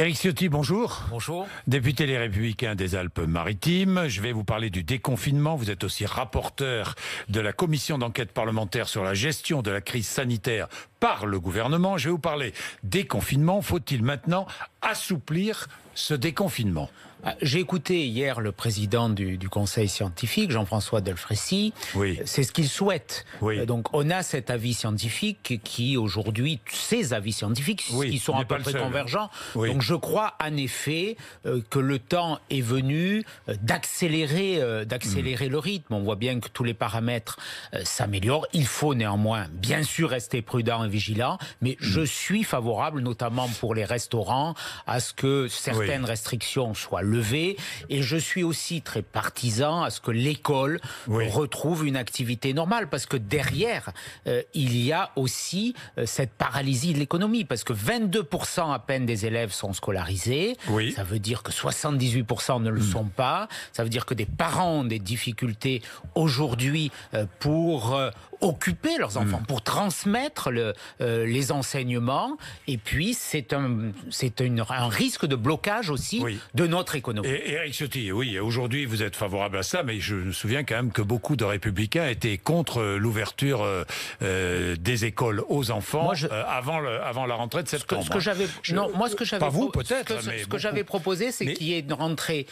Éric Ciotti, bonjour. Bonjour. Député Les Républicains des Alpes-Maritimes. Je vais vous parler du déconfinement. Vous êtes aussi rapporteur de la commission d'enquête parlementaire sur la gestion de la crise sanitaire par le gouvernement. Je vais vous parler déconfinement. Faut-il maintenant assouplir ce déconfinement ? J'ai écouté hier le président du conseil scientifique, Jean-François Delfraissy. Oui. C'est ce qu'il souhaite. Oui. Donc on a cet avis scientifique qui aujourd'hui, ces avis scientifiques, Oui, qui sont à peu près convergents. Oui. Donc je crois en effet que le temps est venu d'accélérer le rythme. On voit bien que tous les paramètres s'améliorent. Il faut néanmoins bien sûr rester prudent et vigilant, mais je suis favorable, notamment pour les restaurants, à ce que certaines restrictions soient levées, et je suis aussi très partisan à ce que l'école retrouve une activité normale, parce que derrière il y a aussi cette paralysie de l'économie, parce que 22% à peine des élèves sont scolarisés, ça veut dire que 78% ne le sont pas, ça veut dire que des parents ont des difficultés aujourd'hui pour occuper leurs enfants, pour transmettre les enseignements, et puis c'est un risque de blocage aussi de notre économie. Et Éric Ciotti, oui, aujourd'hui vous êtes favorable à ça, mais je me souviens quand même que beaucoup de républicains étaient contre l'ouverture des écoles aux enfants avant la rentrée de septembre. Ce que j'avais proposé, c'est qu'il y ait une rentrée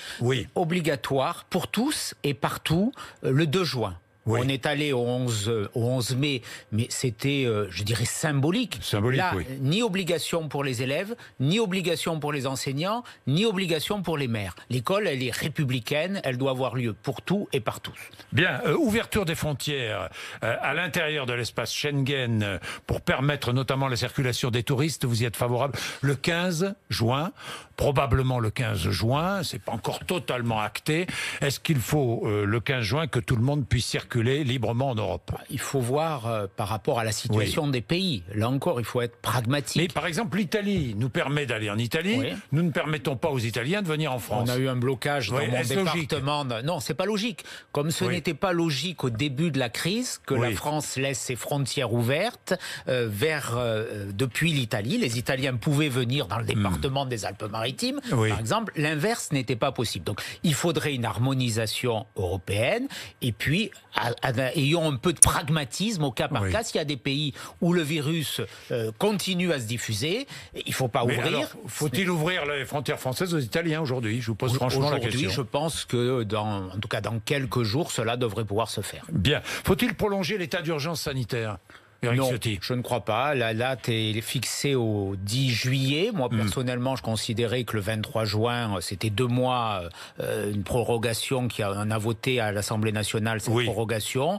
obligatoire pour tous et partout le 2 juin. On est allé au 11 mai, mais c'était, je dirais, symbolique. Là, ni obligation pour les élèves, ni obligation pour les enseignants, ni obligation pour les maires. L'école, elle est républicaine, elle doit avoir lieu pour tout et par tous. Bien, ouverture des frontières à l'intérieur de l'espace Schengen pour permettre notamment la circulation des touristes, vous y êtes favorable le 15 juin, probablement le 15 juin, c'est pas encore totalement acté. Est-ce qu'il faut le 15 juin que tout le monde puisse circuler librement en Europe? Il faut voir par rapport à la situation des pays. Là encore, il faut être pragmatique. Mais par exemple, l'Italie nous permet d'aller en Italie. Nous ne permettons pas aux Italiens de venir en France. On a eu un blocage dans mon département. Non, c'est pas logique. Comme ce n'était pas logique au début de la crise que la France laisse ses frontières ouvertes depuis l'Italie. Les Italiens pouvaient venir dans le département des Alpes-Maritimes. Par exemple, l'inverse n'était pas possible. Donc, il faudrait une harmonisation européenne. Et puis, ayons un peu de pragmatisme au cas par cas. S'il y a des pays où le virus continue à se diffuser, il ne faut pas ouvrir. Faut-il ouvrir les frontières françaises aux Italiens aujourd'hui? Je vous pose franchement la question. Aujourd'hui, je pense que en tout cas dans quelques jours, cela devrait pouvoir se faire. Bien. Faut-il prolonger l'état d'urgence sanitaire? Non, je ne crois pas. La date est fixée au 10 juillet. Moi, personnellement, je considérais que le 23 juin, c'était 2 mois, une prorogation on a voté à l'Assemblée nationale, cette prorogation.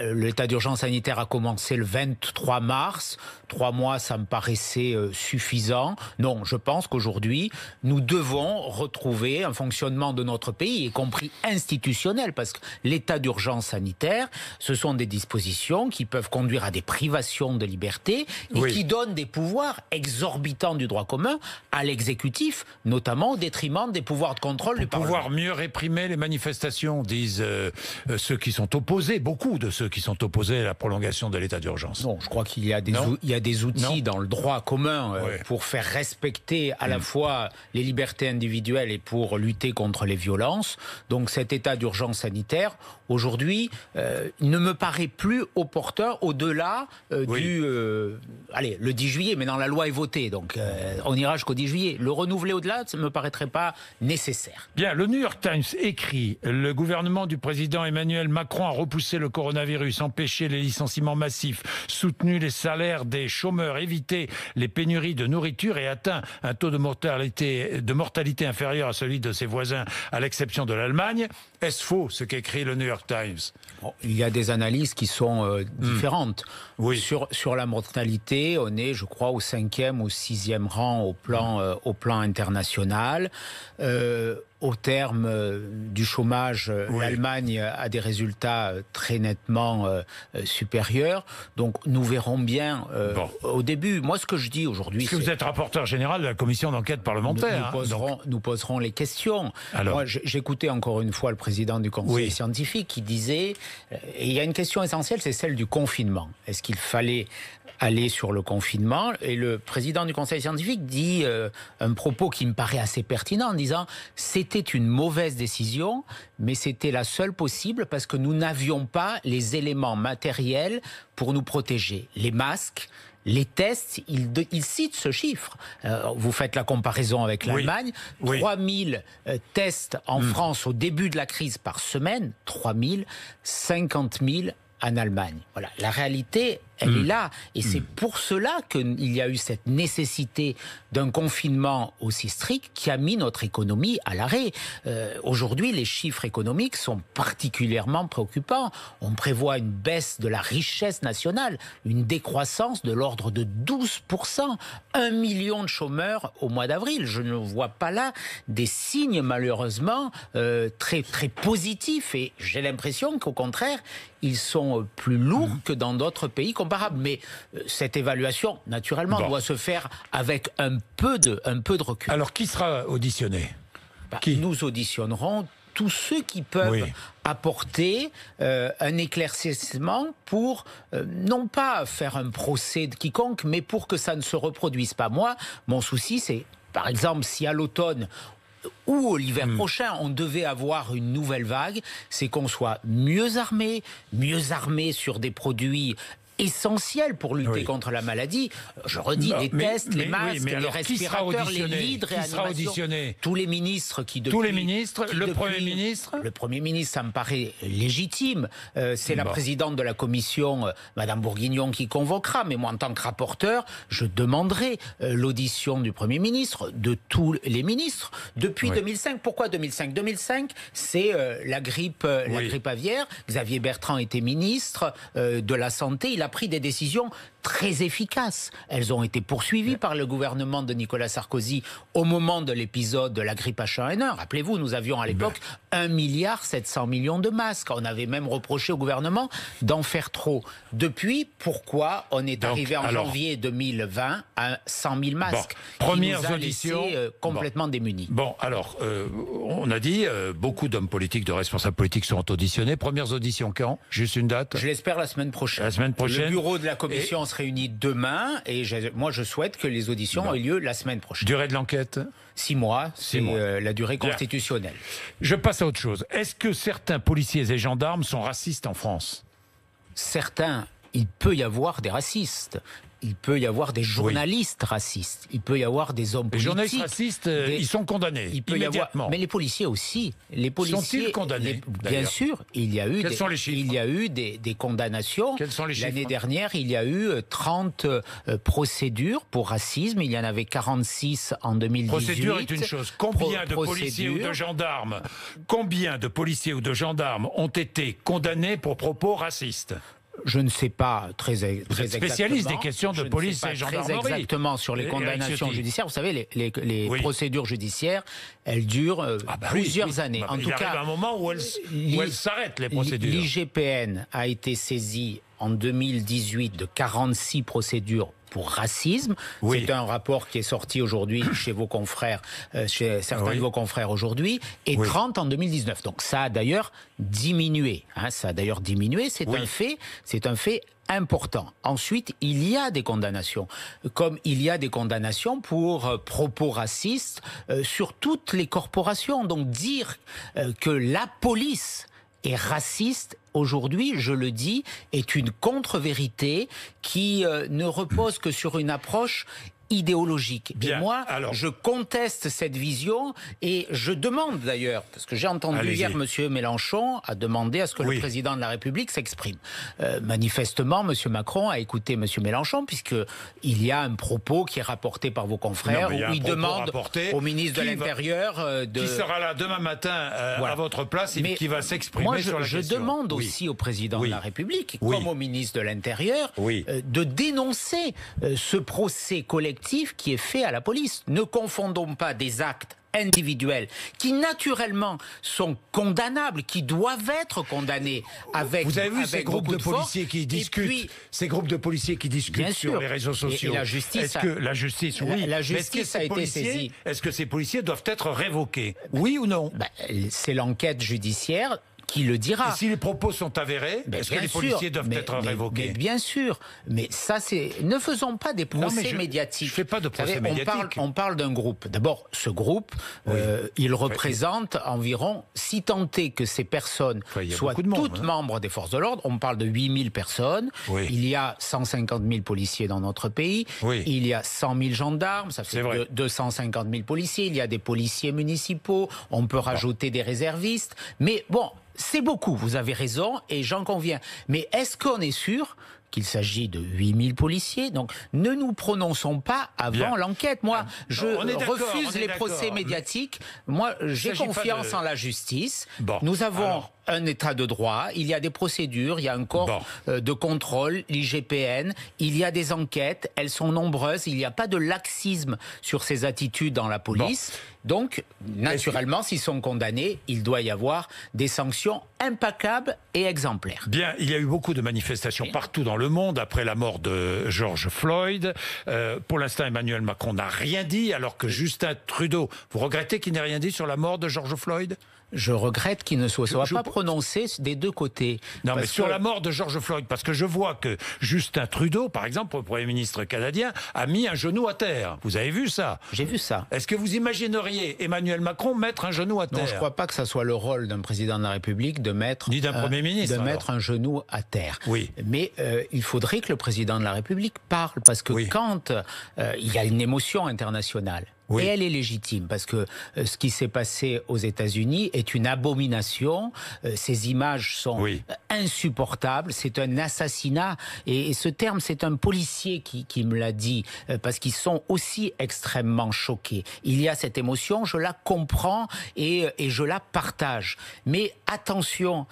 L'état d'urgence sanitaire a commencé le 23 mars. 3 mois, ça me paraissait suffisant. Non, je pense qu'aujourd'hui, nous devons retrouver un fonctionnement de notre pays, y compris institutionnel, parce que l'état d'urgence sanitaire, ce sont des dispositions qui peuvent conduire à des privations de liberté et qui donnent des pouvoirs exorbitants du droit commun à l'exécutif, notamment au détriment des pouvoirs de contrôle du Parlement. Pouvoir mieux réprimer les manifestations, disent ceux qui sont opposés, beaucoup de ceux qui sont opposés à la prolongation de l'état d'urgence. Non, je crois qu'il y a des outils dans le droit commun pour faire respecter à la fois les libertés individuelles et pour lutter contre les violences. Donc cet état d'urgence sanitaire, aujourd'hui, ne me paraît plus opportun au-delà le 10 juillet. Maintenant, la loi est votée, donc on ira jusqu'au 10 juillet. Le renouveler au-delà, ça ne me paraîtrait pas nécessaire. Bien, le New York Times écrit « Le gouvernement du président Emmanuel Macron a repoussé le coronavirus, empêché les licenciements massifs, soutenu les salaires des chômeurs, évité les pénuries de nourriture et atteint un taux de mortalité inférieur à celui de ses voisins, à l'exception de l'Allemagne. » Est-ce faux, ce qu'écrit le New York Times? Il y a des analyses qui sont différentes. Sur la mortalité, on est, je crois, au 5e ou 6e rang au plan international. Au terme du chômage, l'Allemagne a des résultats très nettement supérieurs. Donc nous verrons bien au début. Moi, ce que je dis aujourd'hui... Parce que vous êtes rapporteur général de la commission d'enquête parlementaire. Nous poserons les questions. Alors, moi, j'écoutais encore une fois le président du conseil scientifique qui disait... Et il y a une question essentielle, c'est celle du confinement. Est-ce qu'il fallait aller sur le confinement? Et le président du conseil scientifique dit un propos qui me paraît assez pertinent en disant c'était une mauvaise décision, mais c'était la seule possible parce que nous n'avions pas les éléments matériels pour nous protéger. Les masques, les tests, il cite ce chiffre. Vous faites la comparaison avec l'Allemagne. 3000 tests en France au début de la crise par semaine, 3000, 50 000 en Allemagne. Voilà, la réalité, elle est là. Et c'est pour cela qu'il y a eu cette nécessité d'un confinement aussi strict qui a mis notre économie à l'arrêt. Aujourd'hui, les chiffres économiques sont particulièrement préoccupants. On prévoit une baisse de la richesse nationale, une décroissance de l'ordre de 12%. 1 million de chômeurs au mois d'avril. Je ne vois pas là des signes, malheureusement, très, très positifs. Et j'ai l'impression qu'au contraire, ils sont plus lourds que dans d'autres pays comparables. Mais cette évaluation, naturellement, doit se faire avec un peu de recul. Alors, qui sera auditionné? Nous auditionnerons tous ceux qui peuvent apporter un éclaircissement pour, non pas faire un procès de quiconque, mais pour que ça ne se reproduise pas. Moi, mon souci, c'est, par exemple, si à l'automne ou l'hiver prochain, on devait avoir une nouvelle vague, c'est qu'on soit mieux armé sur des produits essentiels pour lutter contre la maladie. Je redis, les tests, les masques, les respirateurs, les lits de réanimation. Tous les ministres qui depuis... Tous les ministres, le Premier ministre. Le Premier ministre, ça me paraît légitime. C'est la présidente de la commission, Madame Bourguignon, qui convoquera. Mais moi, en tant que rapporteur, je demanderai l'audition du Premier ministre, de tous les ministres. Depuis 2005, pourquoi 2005 2005, c'est la grippe aviaire. Xavier Bertrand était ministre de la Santé. Il a pris des décisions très efficaces. Elles ont été poursuivies par le gouvernement de Nicolas Sarkozy au moment de l'épisode de la grippe H1N1. Rappelez-vous, nous avions à l'époque 1,7 milliard de masques. On avait même reproché au gouvernement d'en faire trop. Depuis, pourquoi on est arrivé en janvier 2020 à 100 000 masques premières qui nous a auditions laissés complètement démunis. Bon, alors, on a dit, beaucoup d'hommes politiques, de responsables politiques sont auditionnés. Premières auditions quand? Juste une date? Je l'espère la semaine prochaine. La semaine prochaine. Le bureau de la commission se réunit demain et moi je souhaite que les auditions aient lieu la semaine prochaine. Durée de l'enquête? 6 mois, c'est la durée constitutionnelle. Je passe à autre chose. Est-ce que certains policiers et gendarmes sont racistes en France? Certains, il peut y avoir des racistes. Il peut y avoir des journalistes racistes. Il peut y avoir des hommes politiques. Les journalistes racistes, ils sont condamnés immédiatement. Mais les policiers aussi. Les policiers sont-ils condamnés? Bien sûr, il y a eu Quels sont les chiffres? Il y a eu des condamnations. Quels sont les chiffres? L'année dernière, il y a eu 30 procédures pour racisme. Il y en avait 46 en 2018. Procédure est une chose. Combien de policiers ou de gendarmes ont été condamnés pour propos racistes? Je ne sais pas très exactement. Vous êtes spécialiste des questions de police et gendarmerie. Très exactement sur les condamnations judiciaires. Vous savez, les procédures judiciaires, elles durent plusieurs années. En tout cas, il arrive un moment où elles s'arrêtent, les procédures. L'IGPN a été saisie en 2018 de 46 procédures pour racisme. C'est un rapport qui est sorti aujourd'hui chez vos confrères, chez certains de vos confrères aujourd'hui, et 30 en 2019. Donc ça a d'ailleurs diminué. C'est un fait important. Ensuite, il y a des condamnations. Comme il y a des condamnations pour propos racistes sur toutes les corporations. Donc dire que la police est raciste, aujourd'hui, je le dis, est une contre-vérité qui ne repose que sur une approche idéologique. Bien, et moi, je conteste cette vision et je demande d'ailleurs, parce que j'ai entendu hier M. Mélenchon a demandé à ce que le président de la République s'exprime. Manifestement, M. Macron a écouté M. Mélenchon, puisqu'il y a un propos qui est rapporté par vos confrères où il demande au ministre de l'Intérieur qui sera là demain matin à votre place et qui va s'exprimer sur la question. Je demande aussi au président de la République, comme au ministre de l'Intérieur, de dénoncer ce procès collectif qui est fait à la police. Ne confondons pas des actes individuels qui naturellement sont condamnables, qui doivent être condamnés avec. Vous avez vu ces groupes de policiers qui discutent, sur les réseaux sociaux. Et la justice. Est-ce que la justice, la justice a été saisie. Est-ce que ces policiers doivent être révoqués, oui ou non? C'est l'enquête judiciaire qui le dira. Et si les propos sont avérés, est-ce que les policiers doivent être révoqués? Bien sûr, mais ça c'est... Ne faisons pas des procès médiatiques. Je ne fais pas de procès médiatiques. On parle d'un groupe. D'abord, ce groupe, il représente environ, si tant est que ces personnes soient toutes membres des forces de l'ordre, on parle de 8000 personnes, il y a 150 000 policiers dans notre pays, il y a 100 000 gendarmes, ça fait 250 000 policiers, il y a des policiers municipaux, on peut rajouter des réservistes, mais bon, c'est beaucoup, vous avez raison, et j'en conviens. Mais est-ce qu'on est sûr qu'il s'agit de 8000 policiers? Donc, ne nous prononçons pas avant l'enquête. Moi, je refuse les procès médiatiques. Moi, j'ai confiance en la justice. Nous avons un état de droit, il y a des procédures, il y a un corps de contrôle, l'IGPN, il y a des enquêtes, elles sont nombreuses, il n'y a pas de laxisme sur ces attitudes dans la police. Donc, naturellement, s'ils sont condamnés, il doit y avoir des sanctions impeccables et exemplaires. Bien, il y a eu beaucoup de manifestations partout dans le monde après la mort de George Floyd. Pour l'instant, Emmanuel Macron n'a rien dit, alors que Justin Trudeau... Vous regrettez qu'il n'ait rien dit sur la mort de George Floyd ? Je regrette qu'il ne soit pas prononcé des deux côtés. Non, mais sur la mort de George Floyd, parce que je vois que Justin Trudeau, par exemple, le Premier ministre canadien, a mis un genou à terre. Vous avez vu ça? J'ai vu ça. Est-ce que vous imagineriez Emmanuel Macron mettre un genou à terre? Non, je ne crois pas que ça soit le rôle d'un président de la République de mettre... Ni d'un Premier ministre. De mettre un genou à terre. Oui. Mais il faudrait que le président de la République parle, parce que quand il y a une émotion internationale, et elle est légitime, parce que ce qui s'est passé aux États-Unis est une abomination. Ces images sont insupportables. C'est un assassinat. Et ce terme, c'est un policier qui me l'a dit, parce qu'ils sont aussi extrêmement choqués. Il y a cette émotion, je la comprends et je la partage. Mais attention,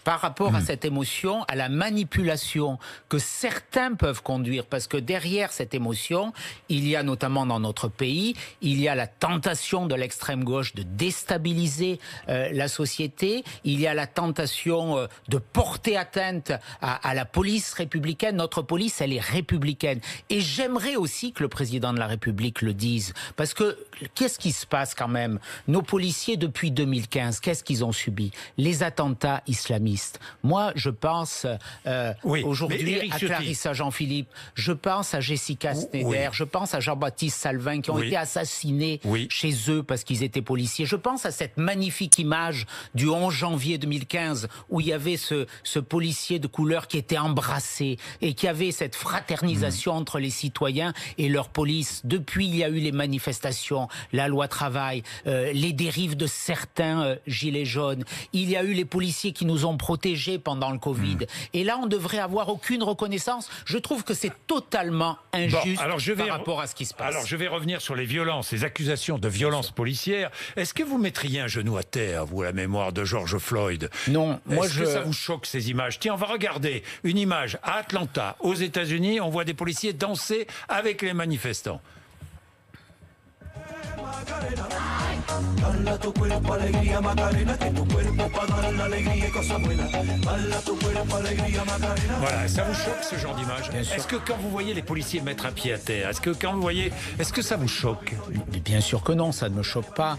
par rapport à cette émotion, à la manipulation que certains peuvent conduire, parce que derrière cette émotion, il y a notamment dans notre pays, il y a la tentation de l'extrême gauche de déstabiliser la société, il y a la tentation de porter atteinte à la police républicaine. Notre police, elle est républicaine. Et j'aimerais aussi que le président de la République le dise, parce que qu'est-ce qui se passe quand même? Nos policiers, depuis 2015, qu'est-ce qu'ils ont subi? Les attentats islamistes. Moi, je pense aujourd'hui à Clarissa Jean-Philippe, je pense à Jessica Sneijder, je pense à Jean-Baptiste Salvin qui ont été assassinés chez eux parce qu'ils étaient policiers. Je pense à cette magnifique image du 11 janvier 2015 où il y avait ce policier de couleur qui était embrassé et qui avait cette fraternisation entre les citoyens et leur police. Depuis, il y a eu les manifestations, la loi travail, les dérives de certains gilets jaunes. Il y a eu les policiers qui nous ont protégés pendant le Covid. Et là, on ne devrait avoir aucune reconnaissance. Je trouve que c'est totalement injuste par rapport à ce qui se passe. Alors, je vais revenir sur les violences, les accusations de violences policières. Est-ce que vous mettriez un genou à terre, vous, à la mémoire de George Floyd? Non. Est-ce que ça vous choque, ces images? Tiens, on va regarder une image à Atlanta, aux États-Unis. On voit des policiers danser avec les manifestants. Dala tu cuerpo alegría Macarena, que tu cuerpo para dar la alegría y cosas buenas. Dala tu cuerpo alegría Macarena. Voilà, ça vous choque ce genre d'image? Est-ce que quand vous voyez les policiers mettre un pied à terre, est-ce que ça vous choque? Bien sûr que non, ça ne me choque pas.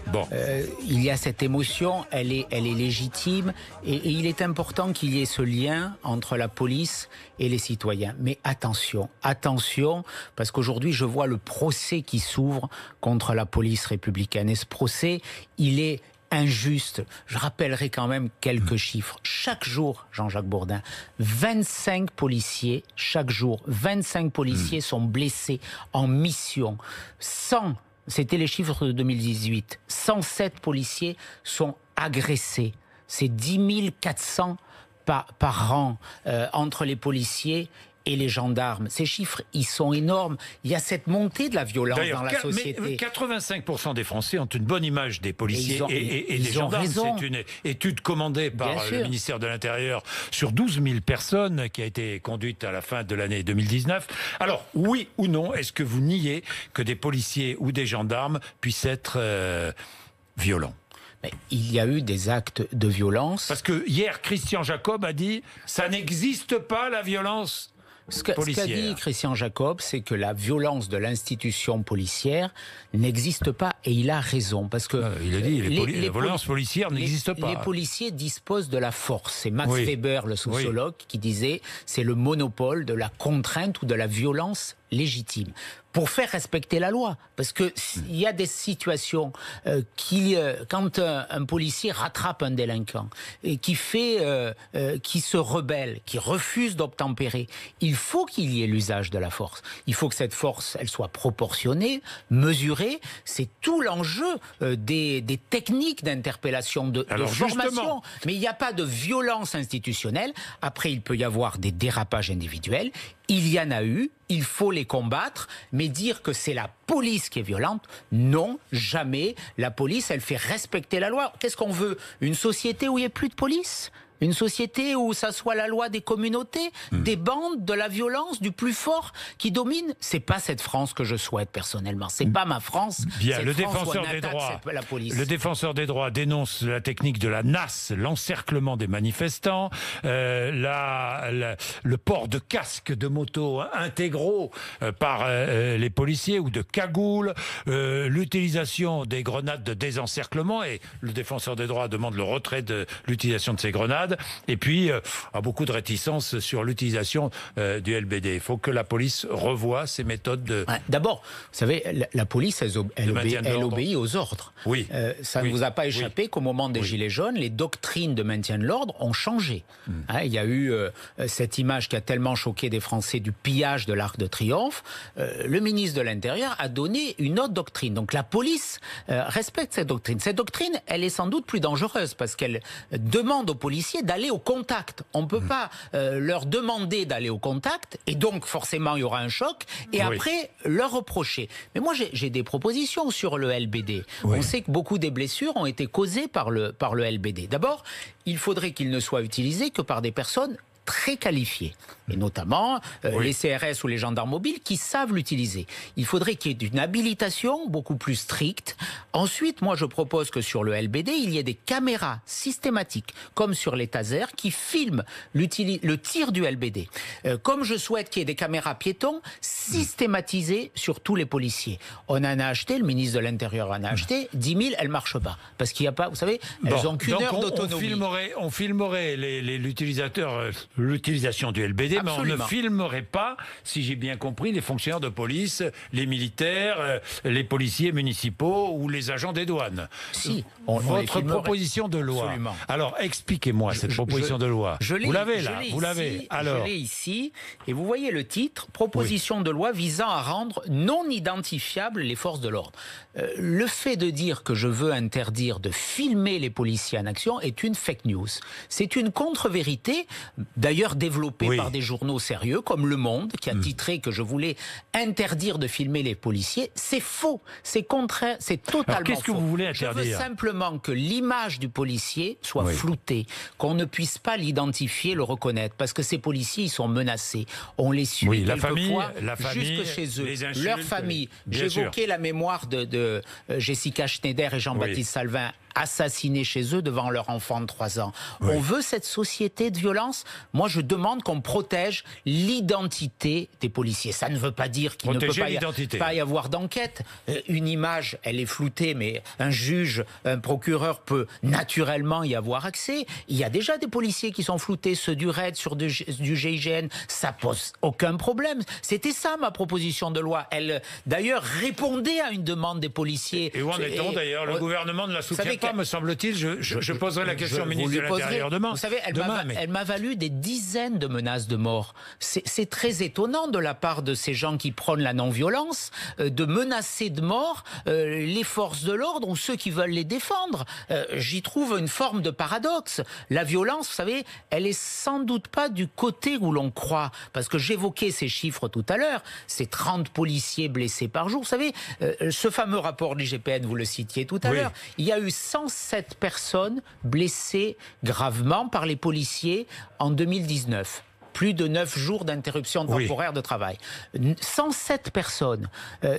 Il y a cette émotion, elle est légitime et il est important qu'il y ait ce lien entre la police et les citoyens. Mais attention, parce qu'aujourd'hui je vois le procès qui s'ouvre contre la police républicaine. Et ce procès, il est injuste. Je rappellerai quand même quelques chiffres. Chaque jour, Jean-Jacques Bourdin, 25 policiers, chaque jour, 25 policiers sont blessés en mission. 100, c'était les chiffres de 2018, 107 policiers sont agressés. C'est 10 400 par an entre les policiers et les gendarmes. Ces chiffres, ils sont énormes. Il y a cette montée de la violence dans la société. Mais 85% des Français ont une bonne image des policiers et des gendarmes. C'est une étude commandée par le ministère de l'Intérieur sur 12 000 personnes qui a été conduite à la fin de l'année 2019. Alors, oui ou non, est-ce que vous niez que des policiers ou des gendarmes puissent être violents? Il y a eu des actes de violence. Parce que hier, Christian Jacob a dit « ça n'existe pas la violence ». Ce qu'a dit Christian Jacob, c'est que la violence de l'institution policière n'existe pas. et il a raison, parce que... il a dit, la violence policière n'existe pas. Les policiers disposent de la force. C'est Max Oui. Weber, le sociologue, qui disait c'est le monopole de la contrainte ou de la violence légitime. Pour faire respecter la loi. Parce qu'il y a des situations quand un policier rattrape un délinquant et qui se rebelle, qui refuse d'obtempérer, il faut qu'il y ait l'usage de la force. Il faut que cette force, elle soit proportionnée, mesurée. C'est tout l'enjeu des techniques d'interpellation, de formation. Mais il n'y a pas de violence institutionnelle. Après, il peut y avoir des dérapages individuels. Il y en a eu, il faut les combattre, mais dire que c'est la police qui est violente, non, jamais. La police, elle fait respecter la loi. Qu'est-ce qu'on veut? Une société où il n'y ait plus de police? Une société où ça soit la loi des communautés, des bandes, de la violence, du plus fort qui domine? C'est pas cette France que je souhaite personnellement. C'est pas ma France. Bien, cette le France défenseur des droits, la police. le défenseur des droits dénonce la technique de la NAS, l'encerclement des manifestants, le port de casques de moto intégraux par les policiers ou de cagoules, l'utilisation des grenades de désencerclement, et le défenseur des droits demande le retrait de l'utilisation de ces grenades. Et puis, a beaucoup de réticence sur l'utilisation du LBD. Il faut que la police revoie ses méthodes de... Ouais, d'abord, vous savez, la police, elle obéit aux ordres. Oui. Ça ne vous a pas échappé qu'au moment des Gilets jaunes, les doctrines de maintien de l'ordre ont changé. Il y a eu cette image qui a tellement choqué des Français du pillage de l'Arc de Triomphe. Le ministre de l'Intérieur a donné une autre doctrine. Donc la police respecte cette doctrine. Cette doctrine, elle est sans doute plus dangereuse parce qu'elle demande aux policiers d'aller au contact. On ne peut pas leur demander d'aller au contact, et donc forcément il y aura un choc, et après leur reprocher. Mais moi j'ai des propositions sur le LBD. On sait que beaucoup des blessures ont été causées par le LBD. D'abord, il faudrait qu'il ne soit utilisé que par des personnes très qualifiés, et notamment les CRS ou les gendarmes mobiles qui savent l'utiliser. Il faudrait qu'il y ait une habilitation beaucoup plus stricte. Ensuite, moi je propose que sur le LBD, il y ait des caméras systématiques, comme sur les tasers, qui filment le tir du LBD. Comme je souhaite qu'il y ait des caméras piétons systématisées sur tous les policiers. On en a acheté, le ministre de l'Intérieur en a acheté, 10 000, elles ne marchent pas. Parce qu'il n'y a pas, vous savez, elles n'ont qu'une heure d'autonomie. On filmerait l'utilisation du LBD, Absolument. mais on ne filmerait pas, si j'ai bien compris, les fonctionnaires de police, les militaires, les policiers municipaux ou les agents des douanes. Si, Votre proposition de loi. Absolument. Alors, expliquez-moi cette proposition de loi. Vous l'avez là, vous l'avez. Alors, je l'ai ici, et vous voyez le titre, proposition de loi visant à rendre non identifiables les forces de l'ordre. Le fait de dire que je veux interdire de filmer les policiers en action est une fake news. C'est une contre-vérité, d'ailleurs développée par des journaux sérieux comme Le Monde, qui a titré que je voulais interdire de filmer les policiers. C'est faux, c'est contraire, c'est totalement faux. Qu'est-ce que vous voulez interdire? Je veux simplement que l'image du policier soit floutée, qu'on ne puisse pas l'identifier, le reconnaître, parce que ces policiers, ils sont menacés. On les suit quelquefois jusque chez eux, leur famille. J'évoquais la mémoire de Jessica Schneider et Jean-Baptiste Salvin, assassinés chez eux devant leur enfant de 3 ans. On veut cette société de violence. Moi, je demande qu'on protège l'identité des policiers. Ça ne veut pas dire qu'il ne peut pas y avoir d'enquête. Une image, elle est floutée, mais un juge, un procureur peut naturellement y avoir accès. Il y a déjà des policiers qui sont floutés, ceux du RAID, du GIGN. Ça pose aucun problème. C'était ça, ma proposition de loi. Elle, d'ailleurs, répondait à une demande des policiers. Et où en est-on d'ailleurs? Le gouvernement ne la soutient pas, me semble-t-il. Je poserai la question au ministre de l'Intérieur demain. Vous savez, elle m'a valu des dizaines de menaces de mort. C'est très étonnant de la part de ces gens qui prônent la non-violence de menacer de mort les forces de l'ordre ou ceux qui veulent les défendre. J'y trouve une forme de paradoxe. La violence, vous savez, elle est sans doute pas du côté où l'on croit. Parce que j'évoquais ces chiffres tout à l'heure, ces 30 policiers blessés par jour. Vous savez, ce fameux rapport de l'IGPN, vous le citiez tout à l'heure, il y a eu 107 personnes blessées gravement par les policiers en 2019. Plus de 9 jours d'interruption temporaire de travail. 107 personnes.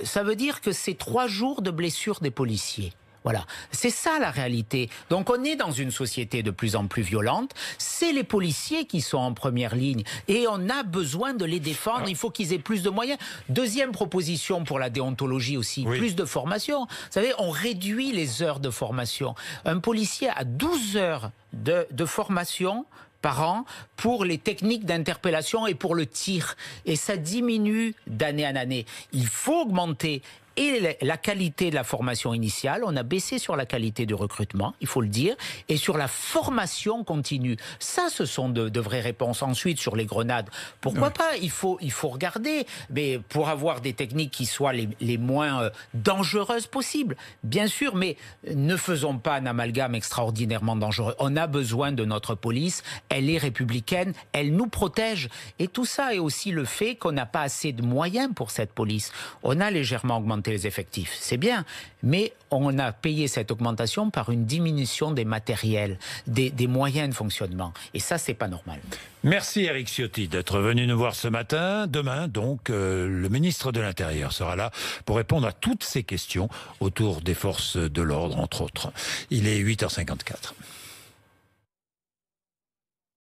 Ça veut dire que c'est 3 jours de blessures des policiers. Voilà, c'est ça la réalité. Donc on est dans une société de plus en plus violente. C'est les policiers qui sont en première ligne et on a besoin de les défendre. Il faut qu'ils aient plus de moyens. Deuxième proposition pour la déontologie aussi, plus de formation. Vous savez, on réduit les heures de formation. Un policier a 12 heures de formation par an pour les techniques d'interpellation et pour le tir. Et ça diminue d'année en année. Il faut augmenter et la qualité de la formation initiale. On a baissé sur la qualité du recrutement, il faut le dire, et sur la formation continue. Ça, ce sont de vraies réponses. Ensuite, sur les grenades, pourquoi pas, il faut regarder, mais pour avoir des techniques qui soient les moins dangereuses possibles, bien sûr, mais ne faisons pas un amalgame extraordinairement dangereux. On a besoin de notre police, elle est républicaine, elle nous protège. Et tout ça est aussi le fait qu'on n'a pas assez de moyens pour cette police. On a légèrement augmenté les effectifs, c'est bien, mais on a payé cette augmentation par une diminution des matériels, des moyens de fonctionnement. Et ça, c'est pas normal. Merci Éric Ciotti d'être venu nous voir ce matin. Demain, donc, le ministre de l'Intérieur sera là pour répondre à toutes ces questions autour des forces de l'ordre, entre autres. Il est 8h54.